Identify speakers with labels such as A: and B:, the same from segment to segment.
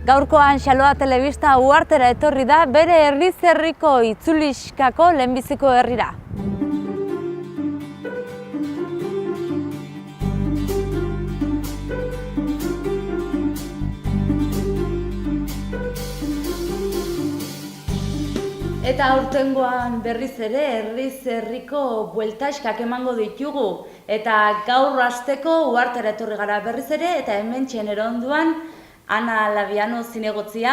A: Gaurkoan Xaloa Telebista uhartera etorri da bere herriz herriko Itzuliskako lehenbiziko herrira. Eta aurtengoan berriz ere herriz herriko bueltaskak emango ditugu. Eta gaur hasteko uhartera etorri gara berriz ere eta hementxe eronduan Ana Labiano zinegotzia.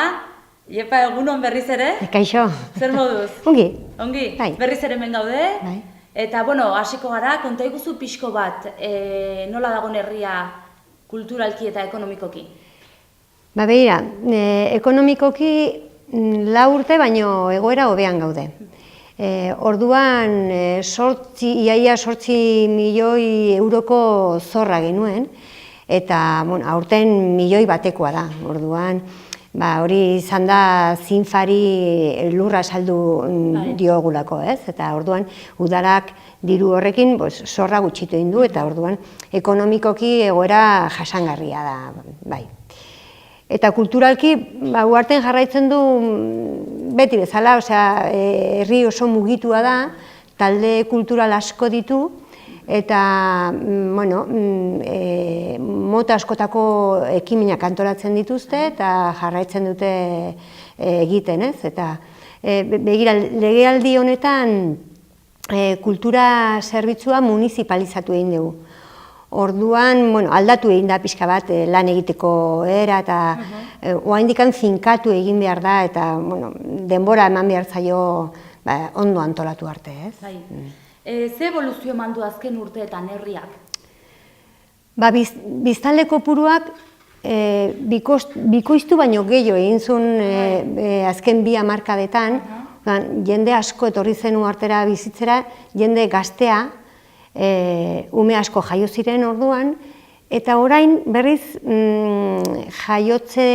A: Iepa, egunon berriz ere?
B: Kaixo.
A: Zer moduz?
B: Ongi.
A: Ongi?
B: Bai.
A: Berriz ere hemen gaude.
B: Bai.
A: Eta, hasiko gara, konta iguzu pixko bat, nola dagoen herria kulturalki eta ekonomikoki?
B: Begira, ekonomikoki 4 urte baino egoera hobean gaude. Orduan, iaia 8 milioi euroko zorra genuen, eta aurten milioi batekoa da. Orduan, hori izan da zinfari lurra saldu diogulako, ez? Eta orduan, udarak diru horrekin zorra gutxitu egin du, eta orduan, ekonomikoki egoera jasangarria da, bai. Eta kulturalki, uharten jarraitzen du beti bezala, herri oso mugitua da, talde kultural asko ditu, eta mota askotako ekimenak antolatzen dituzte, eta jarraitzen dute egiten, ez? Eta begira, legealdi honetan kultura zerbitzua municipalizatu egin dugu. Orduan, aldatu egin da pixka bat lan egiteko era, eta oraindikan finkatu egin behar da, eta denbora eman behar zaio ondo antolatu arte, ez?
A: Ze evoluzio eman du azken urteetan herriak?
B: Biztanle kopuruak bikoiztu baino gehiago egin zuen azken 2 hamarkadetan, jende asko etorri zen uhartera bizitzera, jende gaztea, ume asko jaio ziren orduan, eta orain berriz jaiotze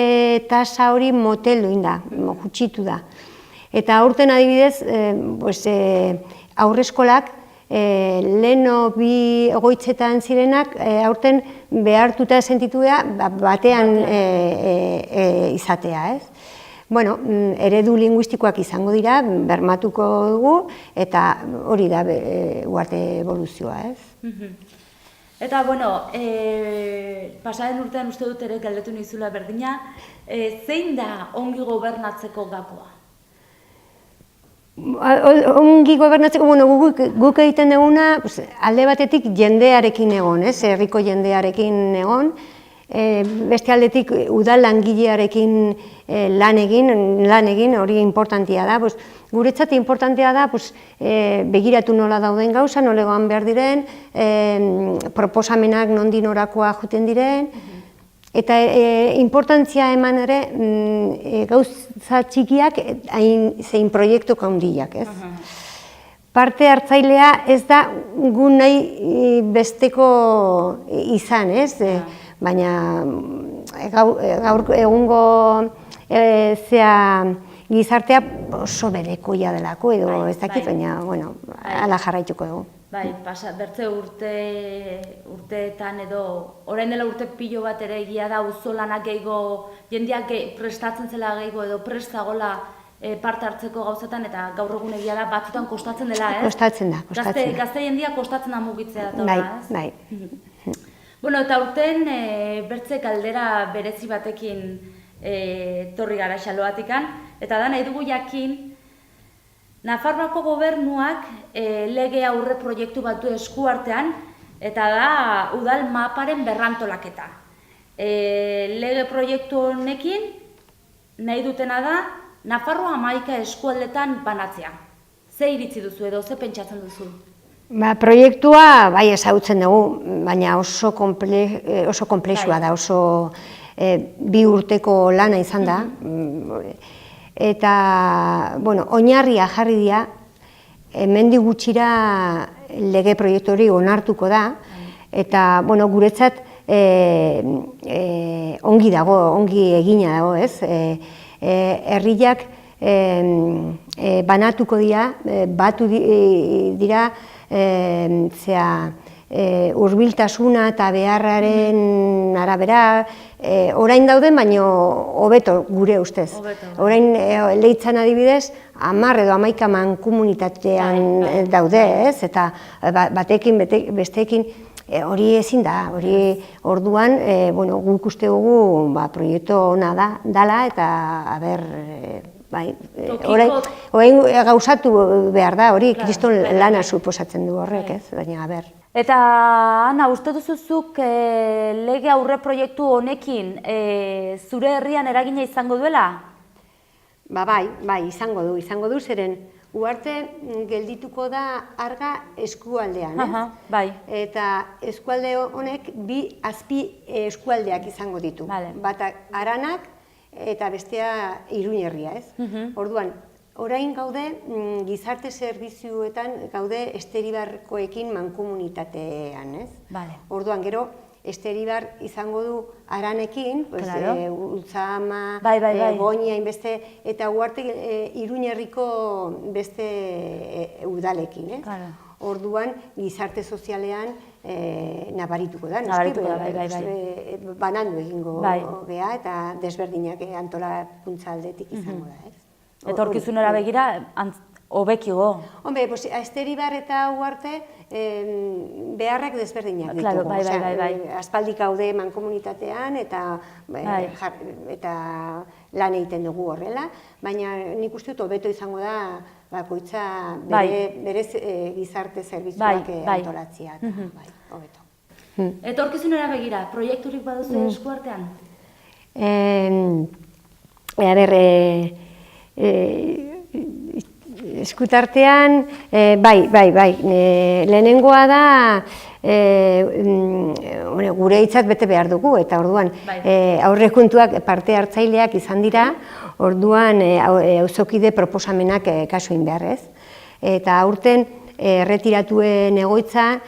B: tasa hori moteldu egin da, gutxitu da. Eta aurten adibidez, aurreskolak, leheno 2 egoitzetan zirenak, aurten behartuta sentitu da, batean izatea, ez? Eredu linguistikoak izango dira, bermatuko dugu, eta hori da uharte evoluzioa, ez?
A: Eta, pasaren urtean uste dut ere galdetu nizula berdina, zein da ongi gobernatzeko gakoa?
B: Ongi gobernatzeko, guk egiten duguna, alde batetik jendearekin egon, herriko jendearekin egon, beste aldetik udal langilearekin lan egin, hori importantea da. Guretzat importantea da begiratu nola dauden gauza, nola egon behar diren, proposamenak nondik norakoa joten diren, eta importantzia eman ere gauza txikiak zein proiektu handiak, ez? Parte hartzailea ez da gu nahi besteko izan, ez? Baina gaur egungo gizartea oso berekoia delako edo ez dakit, baina hala jarraituko dugu.
A: Bertze urteetan edo, orain dela urte pilo bat ere egia da auzolanak gehiago, jendeak prestatzen zela gehiago edo prestagola parte hartzeko gauzetan, eta gaur egun egia da batzutan kostatzen dela, ez?
B: Kostatzen da.
A: Gazte jendia kostatzen da mugitzea da, ez?
B: Bai.
A: Eta urten bertze galdera berezi batekin torri gara Xaloatikan, eta da nahi dugu jakin, Nafarroako gobernuak lege aurre proiektu batu eskuartean, eta da udal maparen berrantolaketa. Lege proiektu honekin nahi dutena da Nafarroa 11 eskualdetan banatzea. Ze iritzi duzu edo, ze pentsatzen duzu?
B: Proiektua bai ezagutzen dugu, baina oso komplexua da, oso 2 urteko lana izan da. Eta, oinarria jarri dira, hemendik gutxira lege proiektu hori onartuko da, eta, guretzat ongi dago, ongi egina dago, ez? Herriak banatuko dira, batu dira hurbiltasuna eta beharraren arabera, orain dauden, baino hobeto gure ustez. Orain Leitzan adibidez, 10 edo 11 mankomunitatean daude, ez? Eta batekin, besteekin, hori ezin da, hori orduan, guk uste dugu proiektu ona dala, eta, orain gauzatu behar da, hori kriston lana suposatzen du horrek, ez? Baina,
A: Eta, Ana, uste duzuzuk lege aurre proiektu honekin zure herrian eragina izango duela?
B: Bai, izango du, zeren Uharte geldituko da Arga eskualdean, ez?
A: Bai.
B: Eta eskualde honek bi azpi eskualdeak izango ditu. Bata Aranak eta bestea Iruñerria, ez? Orduan, orain gaude gizarte zerbitzuetan gaude Esteribarkoekin mankomunitatean, ez? Orduan, gero, Esteribar izango du Aranekin, Ultzama, Goña, inbeste, eta Uharte Iruñerriko beste udalekin, ez? Orduan, gizarte sozialean nabarituko da, banandu egingo geha, eta desberdinak antolakuntza aldetik izango da, ez?
A: Etorkizunera begira, hobekigo.
B: Hombre, Esteribar eta Uharte beharrak desberdinak ditugu. Aspaldik gaude mankomunitatean eta lan egiten dugu horrela, baina nik uste dut hobeto izango da bakoitza bere gizarte zerbitzuak antolatzea.
A: Etorkizunera begira, proiekturik baduzu eskuartean?
B: Eskutartean, bai, lehenengoa da gure hitzat bete behar dugu, eta orduan aurrekontuak parte hartzaileak izan dira, orduan auzokide proposamenak kasu egin behar, ez? Eta aurten erretiratuen egoitza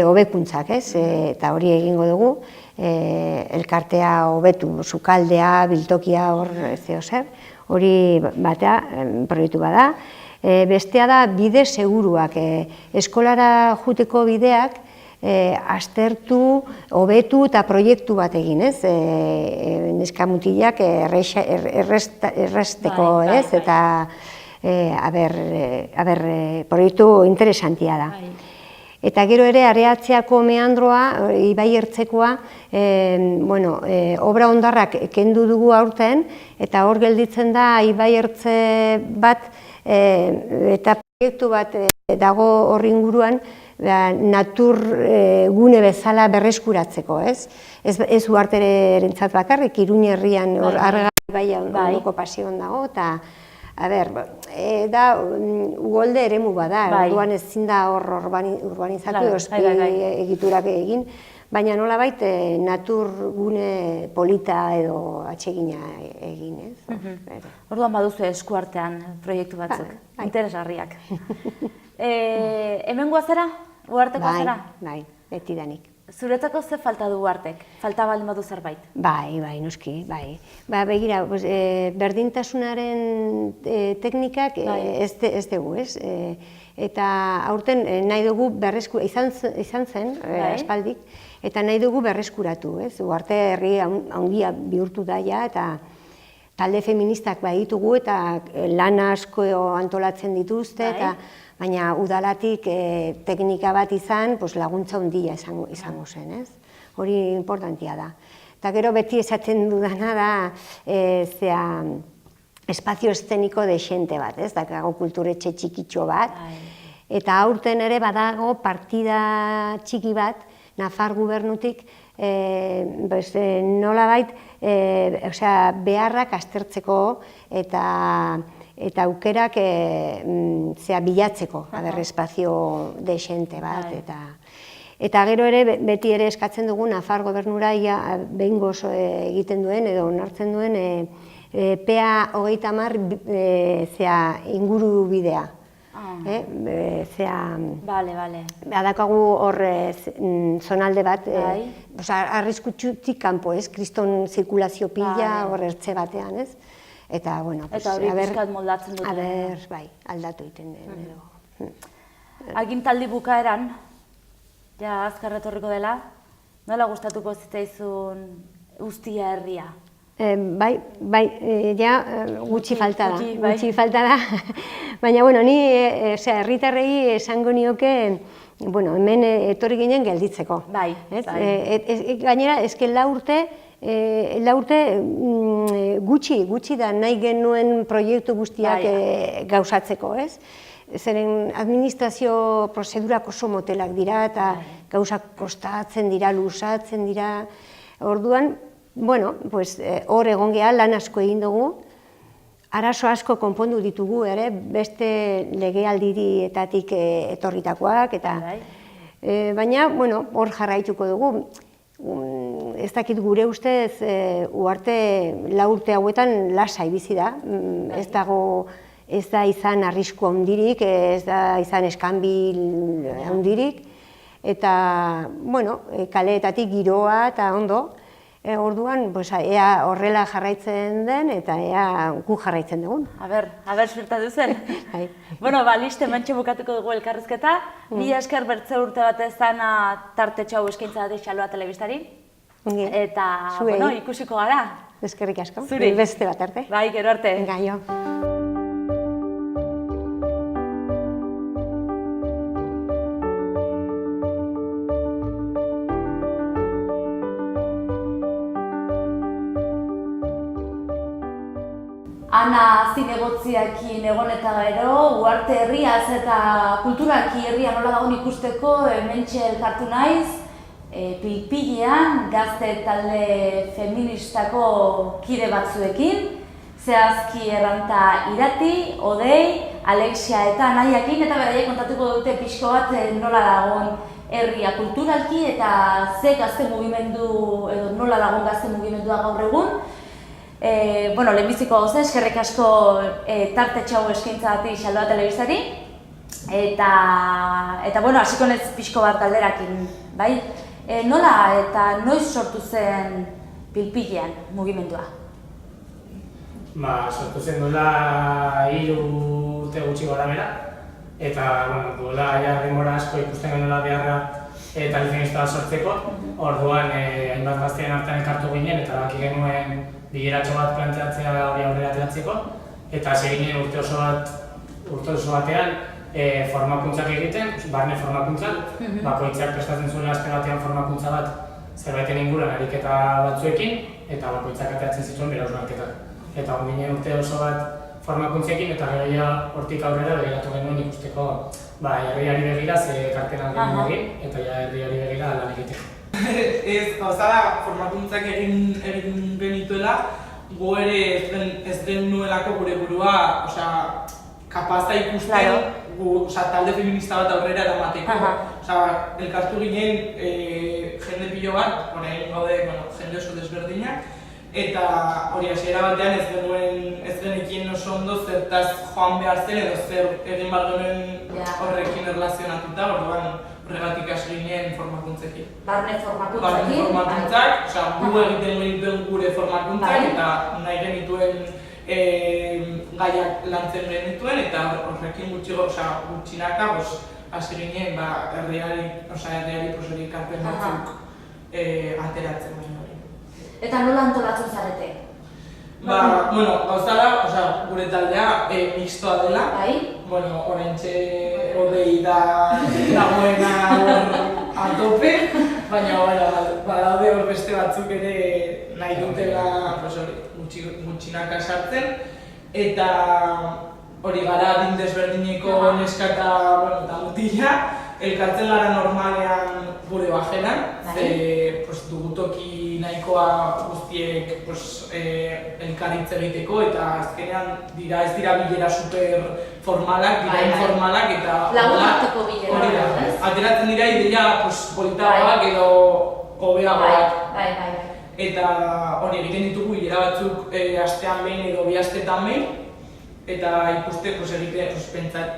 B: hobekuntzak, ez? Eta hori egingo dugu, elkartea hobetu, sukaldea, biltokia hor zeo zer, hori batea proiektu bada. Bestea da bide seguruak, eskolara juteko bideak aztertu, hobetu eta proiektu bat egin, ez? Neskamutilak erresteko, ez? Eta, proiektu interesantia da. Eta gero ere, Areatzeako meandroa, Ibai Ertzekoa, obra ondarrak kendu dugu aurten, eta hor gelditzen da Ibai Ertze bat, eta proiektu bat dago horri inguruan, natur gune bezala berreskuratzeko, ez? Ez Uharterentzat bakarrik, Iruñerrian Arga Ibaia ondoko pasioan dago, eta da ugolde eremu bada, orduan ezin da hor urbanizatu egiturak egin, baina nolabait natur gune polita edo atsegina egin, ez?
A: Orduan baduzu eskuartean proiektu batzuk, interesgarriak. Hemen guazera? Uharteko zera?
B: Bai, betidanik.
A: Zuretzako ze falta du Uhartek? Falta baldin badu zerbait?
B: Bai, noski, bai. Begira, berdintasunaren teknikak ez dugu, ez? Eta aurten nahi dugu izan zen, aspaldik, eta nahi dugu berreskuratu, ez? Uharte herri handia bihurtu daia, eta talde feministak baditugu, eta lan asko antolatzen dituzte, baina udalatik teknika bat izan laguntza handia izango zen, ez? Hori importantia da. Eta gero beti esaten dudana da espazio eszeniko dexente bat, ez? Dakago kulturetxe txikitxo bat, eta aurten ere badago partida txiki bat, Nafar gubernutik, nolabait, beharrak aztertzeko eta aukerak bilatzeko, espazio dexente bat. Eta gero ere, beti ere eskatzen dugu Nafar gobernura behingoz egiten duen, edo onartzen duen, PA 30 inguru bidea. Badakagu hor zonalde bat, arriskutsutik kanpo, kriston zirkulazio pila hor ertze batean, ez? Eta, bueno,
A: hori bizkat moldatzen dut.
B: aldatu egiten den.
A: Agintaldi bukaeran, ja azkar etorriko dela, nola gustatuko zitzaizun Ustia herria?
B: Bai, gutxi falta da,
A: bai.
B: gutxi falta da, baina, bueno, ni herritarrei esango nioke, bueno, hemen etorri ginen gelditzeko.
A: Bai,
B: Gainera, eske lau urte gutxi da nahi genuen proiektu guztiak gauzatzeko, ez? Zeren administrazio prozedurak oso motelak dira eta gauzak kostatzen dira, luzatzen dira. Orduan, bueno, hor egon geha lan asko egin dugu, arazo asko konpondu ditugu ere, beste legealdietatik etorritakoak, eta baina, bueno, hor jarraituko dugu. Ez dakit gure ustez, Uharte lau urte hauetan lasai bizi da, ez da izan arrisku handirik, ez da izan eskanbil handirik, eta, bueno, kaleetatik giroa eta ondo, orduan, ea horrela jarraitzen den eta ea gu jarraitzen dugun.
A: Aber zertatu zen. Bueno, listo, hementxe bukatuko dugu elkarrizketa. Mila esker Bertze urte batez zana tartetxo hau eskaintza dut Xaloa telebistari. Eta, bueno, ikusiko gara.
B: Eskerrik asko.
A: Zuri.
B: Beste bat arte.
A: Bai, gero arte.
B: Gaio.
A: Ana zinegotziakin egon eta gero, Uharte herriaz eta kulturaki herria nola dagoen ikusteko hementxe elkartu naiz, Pilpilean gazte talde feministako kide batzuekin, zehazki Erranta Irati, Odei, Alexia eta Anaiakin, eta beraiek kontatuko dute pixko bat nola dagoen herria kulturalki eta ze gazte mugimendu, edo nola dagoen gazte mugimendua gaur egun. Bueno, lehenbiziko gauza, eskerrik asko tartetxo hau eskaintza bati Xaloa telebistari. Eta bueno, hasiko naiz pixko bat galderakin, bai? Nola eta noiz sortu zen Pilpilean mugimendua?
C: Sortu zen duela 3 urte gutxi gora bera. Eta, bueno, duela denbora asko ikusten genuela beharra telefeminista sortzeko. Orduan, hainbat gazteen artean elkartu ginen eta baki genuen bileratxo bat planteatzea hori aurrera ateratzeko, eta hasi ginen urte oso batean formakuntzak egiten, barne formakuntzak, bakoitzak prestatzen zuen aste batean formakuntza bat zerbaiten inguruan ariketa batzuekin, eta bakoitzak ateratzen zituen bere hausnarketak. Eta hon ginen urte oso bat formakuntzekin, eta gero hortik aurrera begiratu genuen ikusteko herriari begira ze kartenan genuen egin, eta herriari begira lan egiteko.
D: Ez, gauza da, formakuntzak egin genituela, gu ere ez den nuelako gure burua, kapaz da ikusten, talde feminista bat aurrera eramateko. Elkartu ginen jende pilo bat, orain gaude jende oso desberdinak, eta hori hasiera batean ez genekien oso ondo zertaz joan behar zen edo zer egin behar genuen horrekin erlazionatuta, orduan horregatik hasi ginen formakuntzekin.
A: Barne formakuntzekin?
D: Barne formakuntzak, gu egiten genituen gure formakuntzak eta nahi genituen gaiak lantzen genituen eta horrekin gutxinaka hasi ginen herriari hori karpen batzuk ateratzen baino hori.
A: Eta nola antolatzen zarete?
D: Gauza da, gure taldea mixtoa dela. Oraintxe Odei dagoena a tope, baina badaude hor beste batzuk ere nahi dutela gutxinaka sartzen. Eta hori gara adin desberdineko neska eta mutila, elkartzen gara normalean gure bajeran, dugu toki nahikoa guztiek elkarritz egiteko eta azkenean ez dira bilera super formalak, dira informalak eta
A: lagunarteko bilera, ez?
D: Ateratzen dira ideia politagoak edo hobeagoak. Eta hori egiten ditugu bilera batzuk astean behin edo 2 astetan behin eta ikuste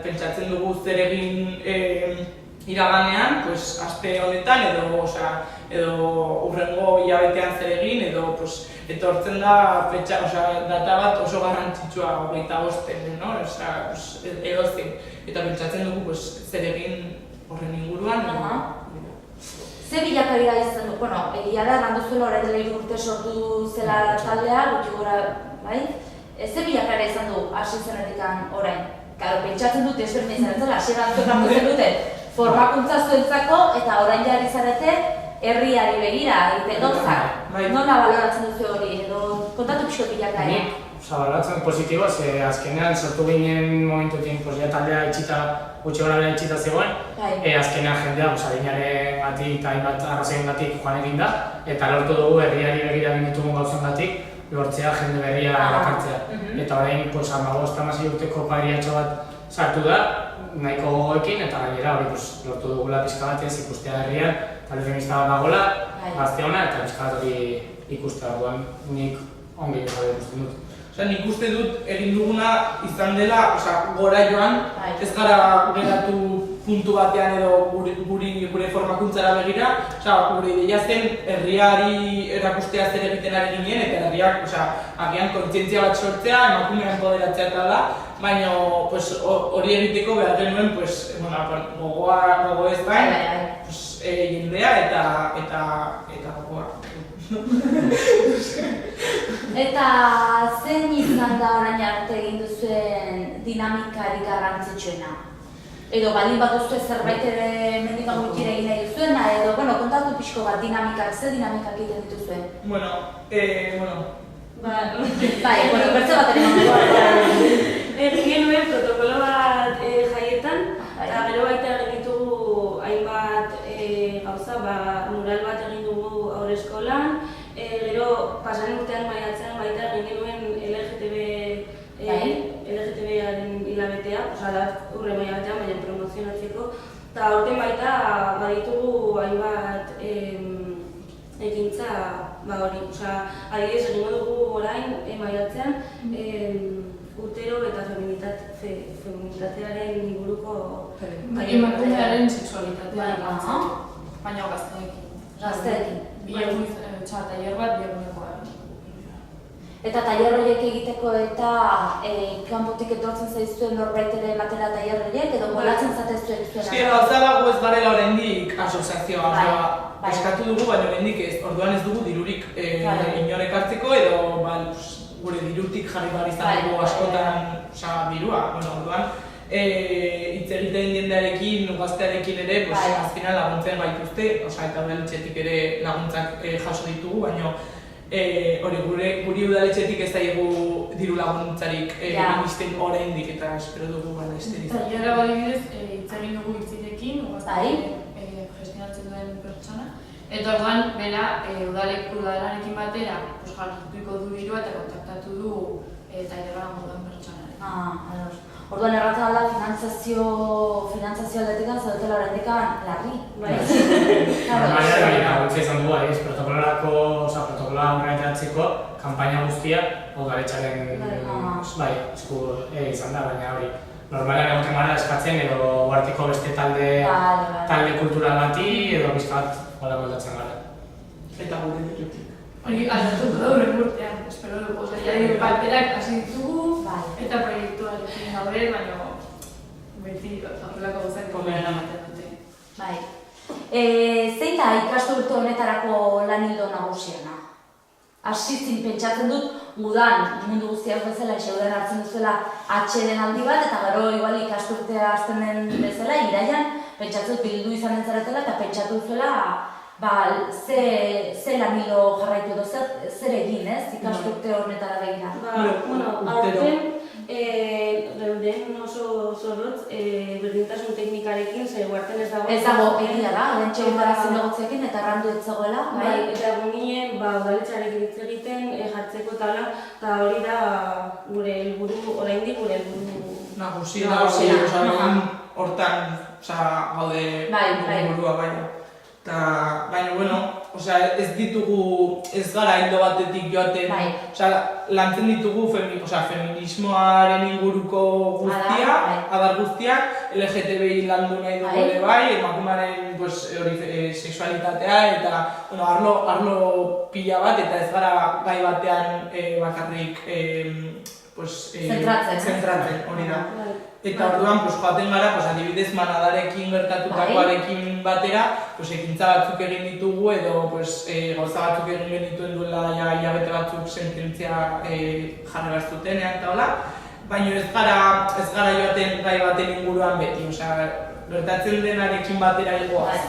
D: pentsatzen dugu zer egin iraganean, aste honetan edo urrengo hilabetean zer egin edo etortzen da data bat oso garrantzitsua 25-en, edozein. Eta pentsatzen dugu zer egin horren inguruan.
A: Ze bilakaria izan du, bueno, egia da, eman duzuela orain dela 3 urte sortu zela taldea, gutxi gora, bai? Ze bilakaria izan du hasi zenetik orain? Karo, pentsatzen dut ezberdin izan zela, hasieran zuetan zen dute formakuntza zuentzako eta orain jarri zarete herriari begira egiten gauzak. Nola baloratzen duzu hori, edo kontatu pixko bilakaria?
C: Baloratzen positibo, ze azkenean sortu ginen momentuekin taldea itxita, gutxi gora bera itxita zegoen. Azkenean jendea adinaren gatik eta hainbat arrazoien gatik joan egin da, eta lortu dugu herriari begira egin ditugun gauzen gatik, lortzea jende berria erakartzea. Eta orain 15-16 urteko pariatxo bat sartu da, nahiko gogoekin, eta gainera hori lortu dugula pixka batez ikustea herrian, talde feminista bat dagoela, gazte hona, eta pixka bat hori ikustea duan nik ongi ikusten dut.
D: Nik uste dut egin duguna izan dela, gora joan, ez gara geratu puntu batean edo gure formakuntzara begira, gure ideia zen herriari erakustea zer egiten ari ginen, eta herriak agian kontzientzia bat sortzea, emakumean poderatzea eta da, baina hori egiteko behar genuen gogo ez gain, jendea eta gogoa.
A: Eta zein izan da orain arte egin duzuen dinamikari garrantzitsuena? Edo baldin bat duzue zerbait ere mendikan gutxira egin nahi duzuena, edo kontatu pixko bat dinamikak, ze dinamikak egiten dituzuen? Bertze bat ere mango.
E: Egin genuen protokolo bat jaietan, eta gero baita egin ditugu hainbat gauza, mural bat egin dugu haurreskolan, gero pasan urtean maiatzean baita egin genuen LGTB-aren hilabetea, da urre maila batean, baina promozionatzeko, eta aurten baita baditugu hainbat ekintza hori, adibidez egingo dugu orain maiatzean urtero eta feminitatearen inguruko
F: emakumearen sexualitatea baina
A: gazteekin.
F: Tailer bat bihurnekoa.
A: Eta tailer horiek egiteko eta kanpotik etortzen zaizuen norbait ere batera tailer horiek edo molatzen zatezuen zuena?
D: Gauza dago ez garela oraindik asoziazioa, eskatu dugu, baina oraindik ez, orduan ez dugu dirurik inorek hartzeko edo gure dirutik jarri behar izan dugu askotan dirua, orduan hitz egiten jendearekin, gaztearekin ere, azkenean laguntzen gaituzte, eta udaletxetik ere laguntzak jaso ditugu, baina guri udaletxetik ez daigu diru laguntzarik egin oraindik eta espero dugu esteriz.
F: Tailerra badibidez, hitz egin dugu hitzirekin, gestionatzen duen pertsona, eta orduan bera udalarekin batera jarrituko du dirua eta kontaktatu du tailerra moduan pertsonaren.
A: Orduan erratzen alda finantzazio aldetikan zaudetela horrendikan larri.
C: Normalean gutxi izan dugu, protokoloa aurreratzeko kanpaina guztia udaletxaren esku izan da, baina hori normalean egoten gara eskatzen edo uartiko beste talde kultural bati edo bizkat gola moldatzen gara.
D: Eta gure dirutik.
F: Hori aldatuko da horren urtean, espero dugu, palperak hasi ditugu eta proiektuarekin gaude, baina beti horrelako guzak komeren amaten dute.
A: Zein da ikasturte honetarako lan ildo nagusiena? Hasi pentsatzen dut, udan mundu guztiak bezala, udan hartzen duzuela atxeden aldi bat, eta gero igual ikasturtea hasten den bezala, iraian, pentsatzen dut bildu izan entzaretela eta pentsatu duzuela ze lan hilo jarraitu edo zer egin, ikasturte honetara begira?
E: Aurten, geunden oso zorrotz berdintasun teknikarekin, uarten ez dago.
A: Ez dago, egia da, orentxe barazin negotziakin eta errandu ez zegoela.
E: Eta egon ginen, udaletxarekin hitz egiten, jartzeko tala, eta hori da gure helburu, oraindik gure helburu
D: nagusia, hortan gaude helburua baina. Baina, ez ditugu, ez gara hildo batetik joaten, lantzen ditugu feminismoaren inguruko guztia, adar guztiak, LGTBI landu nahi dugu ere bai, emakumearen sexualitatea eta arlo pila bat, eta ez gara gai batean bakarrik zentratzen, hori da. Eta orduan, joaten gara, adibidez manadarekin gertatutakoarekin batera, ekintza batzuk egin ditugu edo gauza batzuk egin genituen duela hilabete batzuk sententzia jarri zutenean eta hola, baina ez gara joaten gai baten inguruan beti, gertatzen denarekin batera egoaz.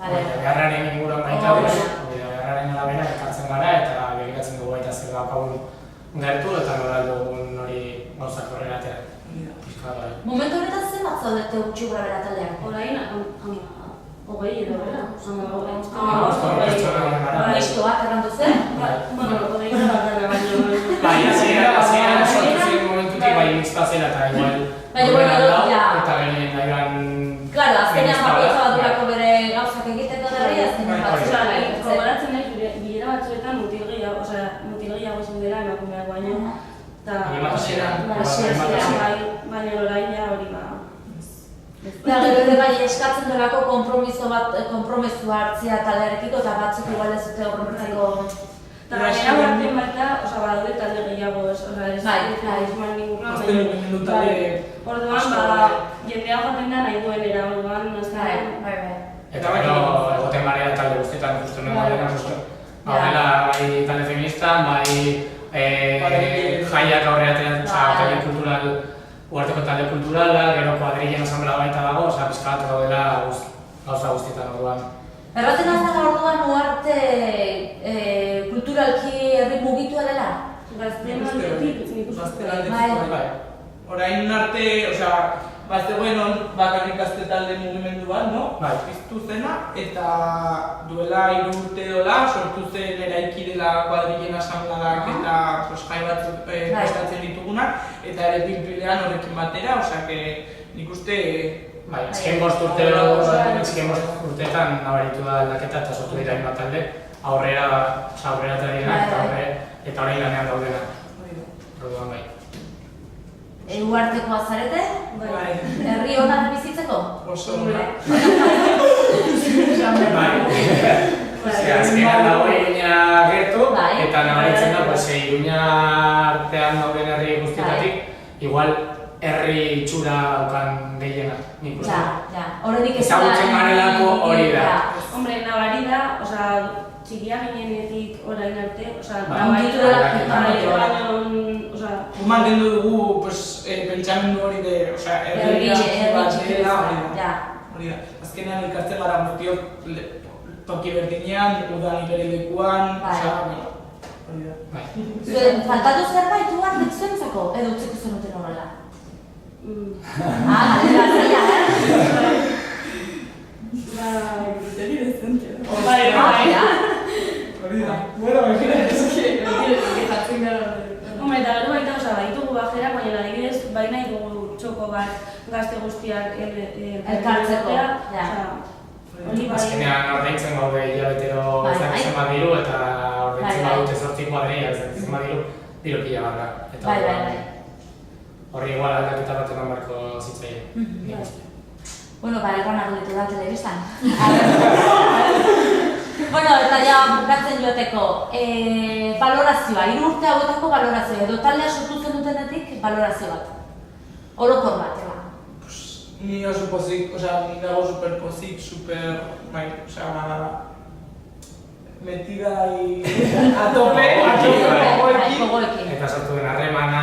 C: Beharraren inguruan baita, beharraren arabera ekartzen gara eta begiratzen dugu baita zer daukagun gertu eta nola dugun hori gauzak horrela atera.
A: Momentu horretan zen bat zaudete gutxi gora bera taldean?
E: Orain, hogei edo, bera?
A: Istoak errandu zen?
E: Hogei gara gara baino.
C: Bai, hasieran sortu ziren momentutik bai mixta zela eta igual eta garen
A: Claro, azkenean bakoitza bat durako bere gauzak egiteko derri, azkenean
E: batzuetan. Goberatzen nahi, bilera batzuetan mutil gehiago izan dela emakumeak baino. Baina orain ja hori ba.
A: Gero bai eskatzen delako konpromisoa hartzea taldearekiko eta batzuk igual ez dute horretzeko.
E: Eta gainera barten baita, badaude talde gehiago ez, izman ninguna. Orduan, jendea joaten da nahi duenera, orduan,
C: Eta gero, egoten barea talde guztietan justu nahi gaudena, gaudela bai talde feministan, bai jaiak aurreatzen, talde kultural, uarteko talde kulturala, gero kuadrillen asamblea baita dago, pizkat gaudela gauza guztietan orduan.
A: Erraten azala orduan uarte kulturalki herri mugitua dela?
E: Gazteen aldetik,
D: bai. Orain arte, bazegoen bakarrik gazte talde mugimenduan, piztu zena, eta duela 3 urte dola, sortu zen eraiki dela kuadrillen asambleak eta jai batzuk prestatzen ditugunak, eta ere pilpilean horrekin batera, nik uste
C: Azken 5 urteetan nabaritu da aldaketa eta sortu dira hainbat talde aurrera eta orain lanean daudena. Orduan bai.
A: Uartekoa zarete? Herri honan bizitzeko?
D: Oso ona.
C: Azkenan dago Iruña gertu eta nabaritzen da Iruña artean dauden herri guztietatik igual herri txura daukan gehiena, nik uste. Ezagutzen garelako hori da.
E: Hombre, nabari da, txikia ginenetik orain arte,
D: mantendu dugu pentsamendu hori de, herri bat dela hori da. Azkenean elkartzen gara guztiok toki berdinean, udan bere lekuan, hori da.
A: Faltatu zerbait uan dikzuentzako, edo utzeko zenuten horrela? Galdera zaila,
E: Bruteri dezente.
D: Hori da. Bueno,
E: Hombre, eta gero baita, baditugu bajerak, baina adibidez, baina ditugu txoko bat gazte guztiak
A: elkartzeko.
C: Azkenean ordaintzen gaude hilabetero zen bat diru eta ordaintzen badute 8 kuadrilla zen bat diru pila bat da. Horri igual aldaketa bat eman barko zitzaien.
A: Bueno, erran arguditu da telebistan. Eta ja bukatzen joateko, balorazioa, 3 urte hauetako balorazioa, edo taldea sortu zen dutenetik balorazio bat. Orokor bat,
D: Ni oso pozik, ni dago super pozik, metida a tope,
A: gogoekin.
C: Eta sortu den harremana,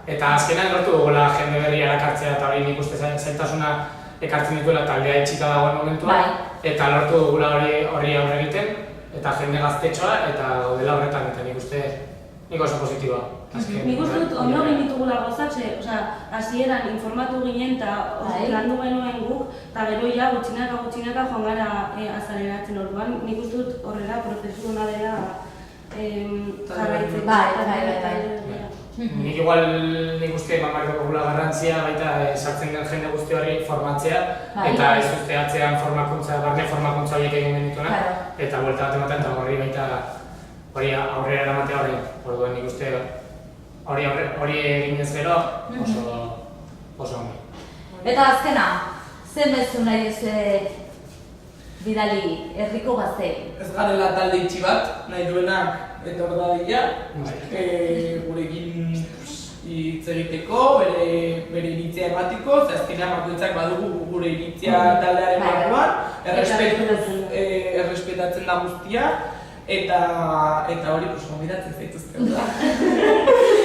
C: eta azkenan lortu dugula jende berri erakartzea eta hori nik uste zailtasuna ekartzen dituela taldea itxita dagoen momentuan, eta lortu dugula horri aurre egiten, eta jende gaztetxoa eta gaudela horretan, eta nik uste nik oso positiboa.
E: Nik uste dut ondo egin ditugula gozatxe, hasieran informatu ginen eta landu genuen guk, eta gero ja gutxinaka joan gara azaleratzen orduan, nik uste dut horrela prozesu hona dela jarraitzeko.
C: Nik igual nik uste eman behar dugula garrantzia, baita sartzen den jende guzti hori formatzea, eta ez uste atzean barne formakuntza horiek egin genituena, eta buelta bat ematen eta horri baita hori aurrera eramatea hori, orduan nik uste hori eginez gero oso ongi.
A: Eta azkena, zen bezu nahi bidali herriko gaztei?
D: Ez garela talde itxi bat, nahi duenak eta hor dadila, gurekin hitz egiteko, bere iritzia ematiko, ze azkenean bakoitzak badugu gure iritzia taldearen barruan, errespetatzen da guztia, eta hori, gonbidatzen zaituzte.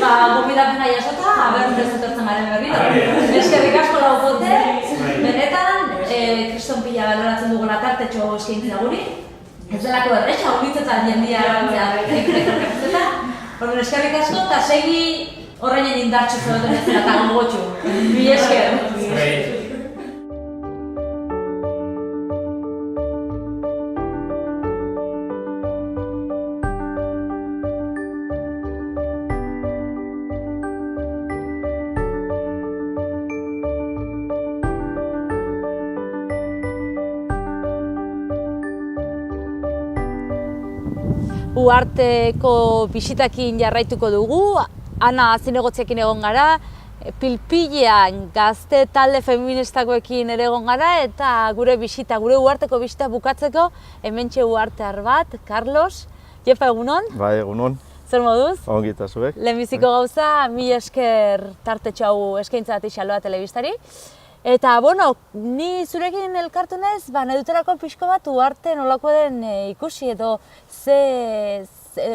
A: Gonbidapena jasota, aber dezetortzen garen berriro. Eskerrik asko laukote, benetan, kriston pila baloratzen dugula tartetxo eskaintzea guri. Ez delako erresa, unitzetan jendia erantzea etorkatzetan. Eskerrik asko, eta segi horreinen indartxu zegoetan ez eta gogotxu. Bi esker.
G: Uharteko bisitakin jarraituko dugu, Ana zinegotziakin egon gara, Pilpilean gazte talde feministakoekin ere egon gara, eta gure uharteko bisita bukatzeko, hementxe uhartear bat, Carlos, Jepa egunon?
H: Bai, egunon.
G: Zer moduz?
H: Ongi eta zuek.
G: Lehenbiziko gauza, mila esker tartetxo hau eskaintza bat Xaloa telebistari. Eta, bueno, ni zurekin elkartu naiz, nahi duterako pixko bat uharte nolako den ikusi edo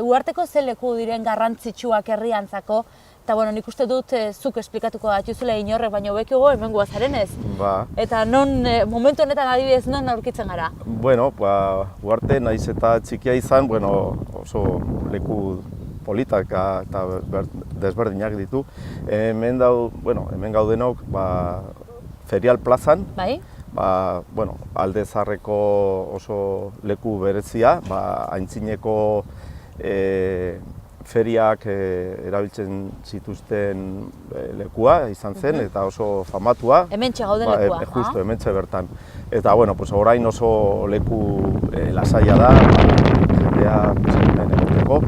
G: uharteko ze leku diren garrantzitsuak herriantzako. Eta, bueno, nik uste dut zuk esplikatuko batuzula inorrek, baina hobekiago hemen guazaren ez.
H: Ba.
G: Eta momentu honetan adibidez non aurkitzen gara?
H: Bueno, uharte naiz eta txikia izan, oso leku politak eta desberdinak ditu. Hemen gaudenok, Ferial plazan,
G: bai?
H: Alde Zaharreko oso leku berezia, aintzineko feriak erabiltzen zituzten lekua izan zen, eta oso famatua.
G: Hementxe gauden lekua.
H: Justo, hementxe bertan. Eta, orain oso leku lasaia da, jendea egoteko.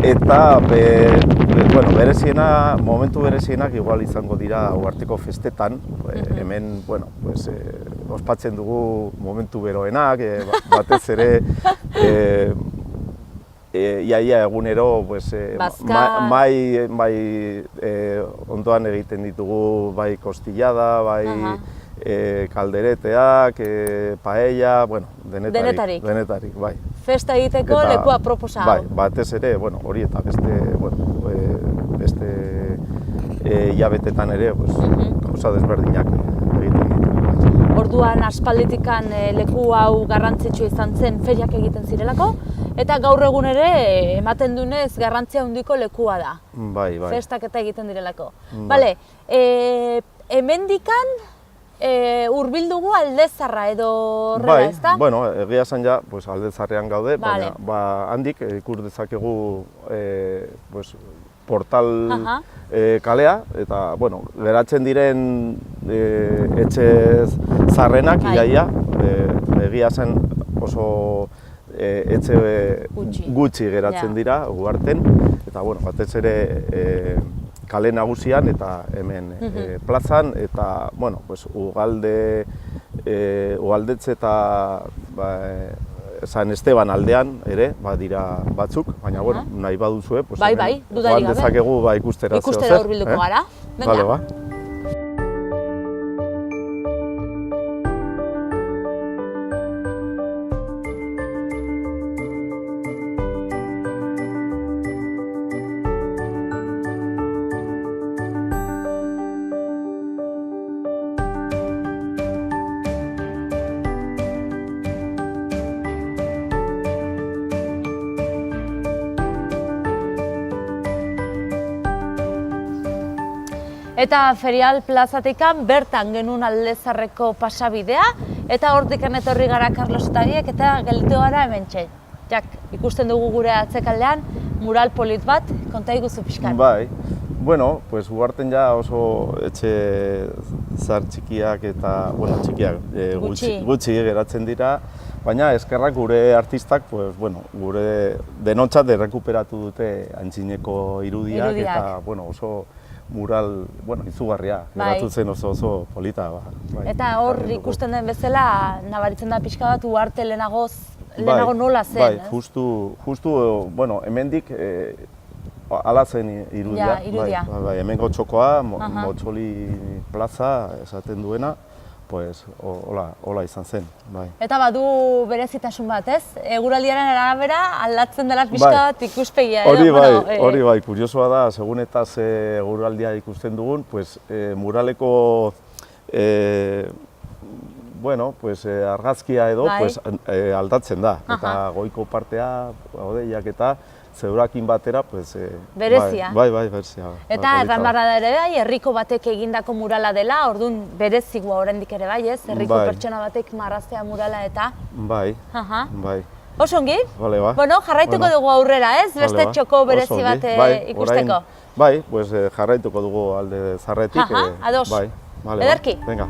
H: Eta, momentu berezienak igual izango dira uharteko festetan. Hemen, ospatzen dugu momentu beroenak, batez ere iaia egunero mai ondoan egiten ditugu bai kostillada, bai kaldereteak, paella, denetarik, bai.
G: Festa egiteko lekua proposa hau.
H: Bai, batez ere, hori eta beste hilabetetan ere gauza desberdinak egiten ditugu.
G: Orduan aspalditikan leku hau garrantzitsua izan zen feriak egiten zirelako, eta gaur egun ere ematen dunez garrantzia handiko lekua da.
H: Bai.
G: Festak eta egiten direlako. Bale, hemendikan hurbildugu Alde Zaharra edo horrela, ezta?
H: Bai, egia esan ja, Alde Zaharrean gaude, baina handik ikur dezakegu portal kalea, eta, geratzen diren etxe zaharrenak iaia, egia zen oso etxe gutxi geratzen dira uharten, eta, batez ere kale nagusian eta hemen plazan, eta, Ugaldetxe eta San Esteban aldean ere, dira batzuk, baina, nahi baduzue,
G: bai, dudarik gabe.
H: Dezakegu ikustera zeo zer.
G: Ikustera hurbilduko gara.
H: Bale, ba.
G: Eta Ferial plazatikan bertan genuen Alde Zaharreko pasabidea, eta hortikan etorri gara Carlosetariek eta gelditu gara hementxe. Jak, ikusten dugu gure atzekaldean mural polit bat, konta iguzu pixkan.
H: Bai, uharten ja oso etxe zahar txikiak eta, gutxi geratzen dira, baina eskerrak gure artistak, gure denontzat errekuperatu dute antzineko irudiak, eta, oso mural, izugarria, geratu zen oso polita.
G: Eta hor ikusten den bezala, nabaritzen da pixka bat uharte lehenago nola zen,
H: Bai, justu, hemendik ala zen irudia.
G: Ja, irudia.
H: Bai, hemengo txokoa, Motxoli plaza esaten duena, pues hola izan zen, bai.
G: Eta badu berezitasun bat, ez? Eguraldiaren arabera aldatzen dela pixka bat ikuspegia.
H: Hori bai, kuriosoa da, segun eta ze eguraldia ikusten dugun, pues muraleko argazkia edo aldatzen da. Eta goiko partea, hodeiak eta zeurakin batera,
G: berezia.
H: Bai, berezia.
G: Eta erran barra da ere bai, herriko batek egindako murala dela, orduan berezigua oraindik ere bai, ez? Herriko pertsona batek marraztea murala eta...
H: Bai.
G: Oso ongi?
H: Bale, ba.
G: Bueno, jarraituko dugu aurrera, ez? Beste txoko berezi bat ikusteko.
H: Bai, jarraituko dugu alde zarretik.
G: Ados.
H: Bai, bale,
G: ederki.
H: Venga.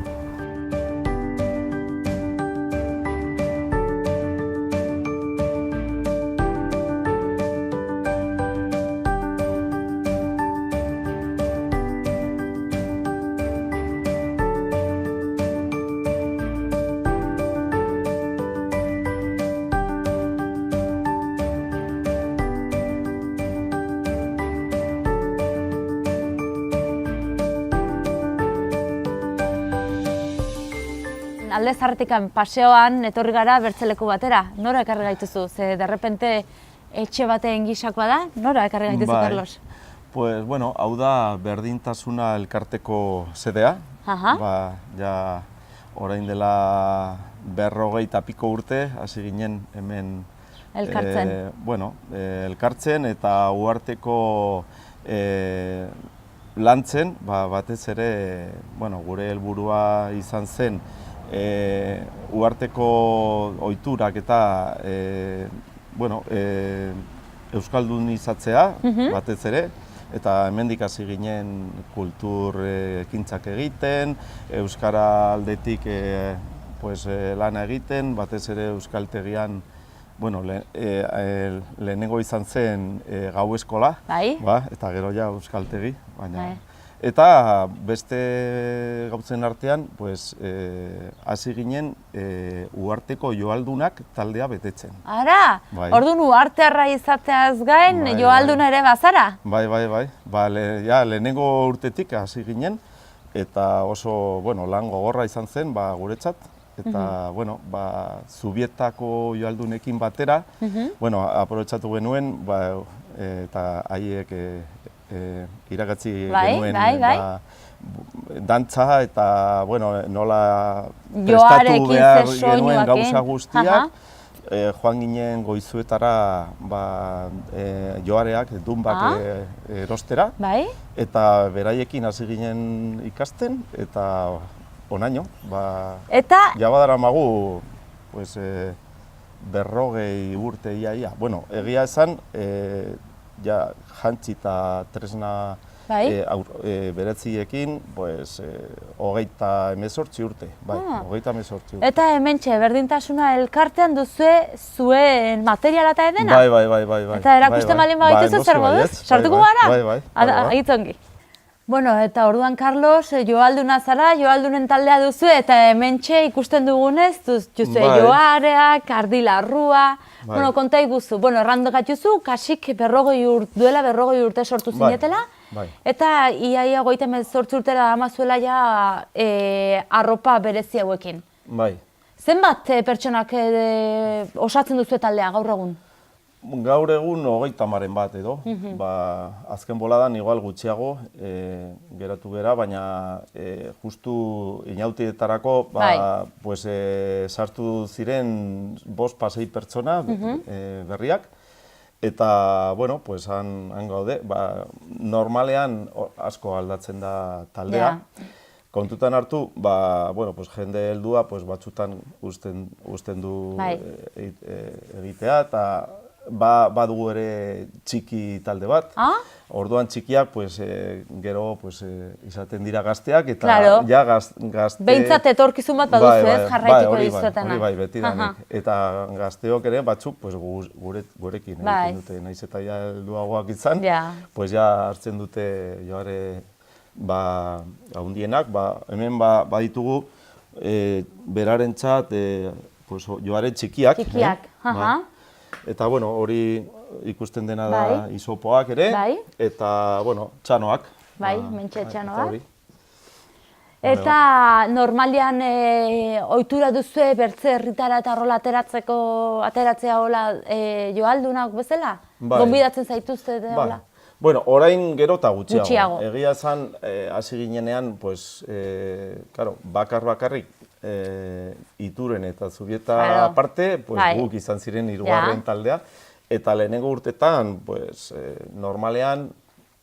G: Alde zarretikan paseoan etorri gara bertzeleku batera. Nora ekarri gaituzu? Ze derrepente etxe baten gisakoa da? Nora ekarri gaituzu, Carlos?
H: Pues, bueno, hau da Berdintasuna elkarteko sedea. Ja, orain dela 50 piko urte, hasi ginen hemen
G: elkartzen.
H: Elkartzen eta uharteko lantzen, batez ere, gure helburua izan zen uharteko ohiturak eta euskaldunizatzea batez ere, eta hemendik hasi ginen kultur ekintzak egiten, euskara aldetik lana egiten, batez ere euskaltegian lehenengo izan zen gau eskola, eta gero ja euskaltegi, eta beste gautzen artean hasi ginen uharteko joaldunak taldea betetzen.
G: Ara, orduan uhartearra izateaz gain joalduna ere bazara?
H: Bai. Lehenengo urtetik hasi ginen, eta oso lan gogorra izan zen guretzat. Eta, Zubietako joaldunekin batera, aprobetxatu genuen, eta haiek iragatzi genuen dantza eta nola prestatu behar genuen gauza guztiak. Joan ginen Goizuetara joareak, dunbak erostera, eta beraiekin hasi ginen ikasten, eta onaino, jabadara magu 40 urte iaia. Egia esan, jantzi eta tresna beretziekin 38 urte.
G: Eta hementxe, Berdintasuna elkartean duzue zuen materiala eta edena?
H: Bai.
G: Eta erakusten balin badituzu zer moduz? Sartuko gara?
H: Bai.
G: Agitzongi. Bueno, eta orduan, Carlos, joalduna zara, joaldunen taldea duzu, eta hementxe ikusten dugunez, duzue joareak, ardilarrua, konta iguzu. Errandu gatuzu, kasik duela 40 urte sortu zinetela, eta iaia 38 urtera damazuela ja arropa berezi hauekin. Zenbat pertsonak osatzen duzu taldea gaur egun?
H: Gaur egun 30 bat edo, azken boladan igual gutxiago geratu gera, baina justu inautietarako sartu ziren 5-6 pertsona berriak, eta han gaude, normalean asko aldatzen da taldea. Kontutan hartu, jende heldua batzutan uzten du egitea, eta badugu ere txiki talde bat. Orduan txikiak gero izaten dira gazteak, eta ja gazte...
G: Behintzat etorkizun bat baduzu ez, jarraituko dizuetana.
H: Hori bai, betidanik. Eta gazteok ere batzuk gurekin egiten dute, nahiz eta ja helduagoak izan, ja hartzen dute joare handienak, hemen baditugu berarentzat joare txikiak.
G: Txikiak,
H: Eta hori ikusten dena da isopoak ere, eta, bueno, txanoak.
G: Bai, mentxe txanoak. Eta normalian ohitura duzue bertze herritara eta rola ateratzea hola joaldunak bezala? Gonbidatzen zaituzte hola?
H: Bueno, orain gero eta gutxiago. Egia esan, hasi ginenean, bakarrik Ituren eta Zubieta aparte, guk izan ziren hirugarren taldea, eta lehenengo urtetan, normalean,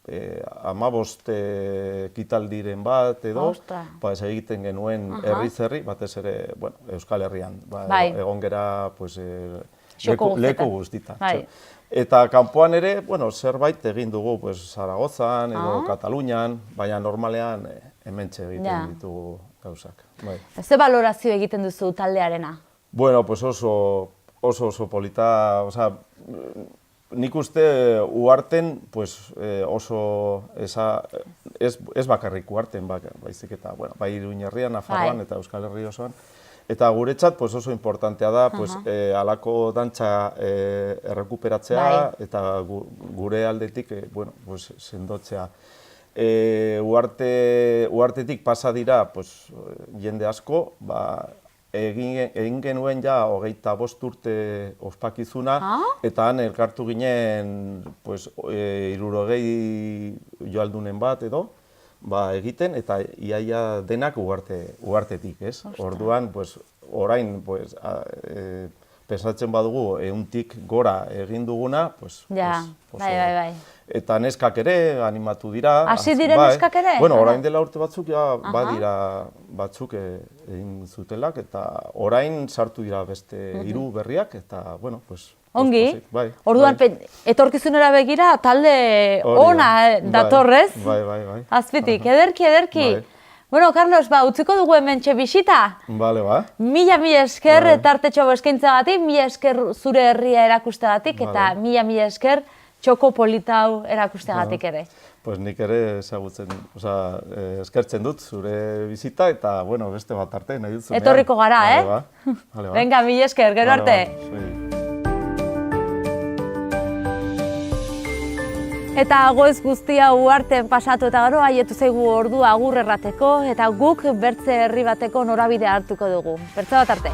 H: 15 ekitaldiren bat edo, egiten genuen herriz-herri, batez ere Euskal Herrian, egon gera leku guztitan. Eta kanpoan ere, zerbait egin dugu Zaragozan edo Katalunian, baina normalean hementxe egiten ditugu gauzak.
G: Ze balorazio egiten duzu taldearena?
H: Bueno, oso polita, nik uste Uharten oso, ez bakarrik Uharten, baizik eta bai Iruña herrian, Nafarroan eta Euskal Herri osoan. Eta guretzat oso importantea da halako dantza errekuperatzea eta gure aldetik sendotzea. Uhartetik pasa dira jende asko, egin genuen ja 25 urte ospakizuna, eta han elkartu ginen 60 joaldunen bat edo, egiten, eta iaia denak Uhartetik, ez? Orduan, orain, pensatzen badugu, 100tik gora egin duguna,
G: bai.
H: Eta neskak ere animatu dira.
G: Hasi dire neskak ere?
H: Bueno, orain dela urte batzuk, badira batzuk egin zutelak, eta orain sartu dira beste 3 berriak, eta, bueno,
G: ongi, orduan etorkizunera begira talde ona datorrez.
H: Bai.
G: Azpitik, ederki. Bueno, Carlos, utziko dugu hementxe bisita.
H: Bale, ba.
G: Mila esker tartetxo eskaintzagatik, mila esker zure herria erakustagatik, eta mila esker txoko polita hau erakusteagatik ere.
H: Pues nik ere eskertzen dut zure bizita eta, beste bat arte nahi dutzunean.
G: Etorriko gara, Venga, mila esker, gero arte. Eta goiz guztia Uharten pasatu eta gero haietu zaigu ordua agur errateko, eta guk bertze herri bateko norabidea hartuko dugu. Bertze bat arte.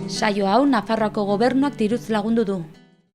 G: Saio hau Nafarroako Gobernuak diruz lagundu du.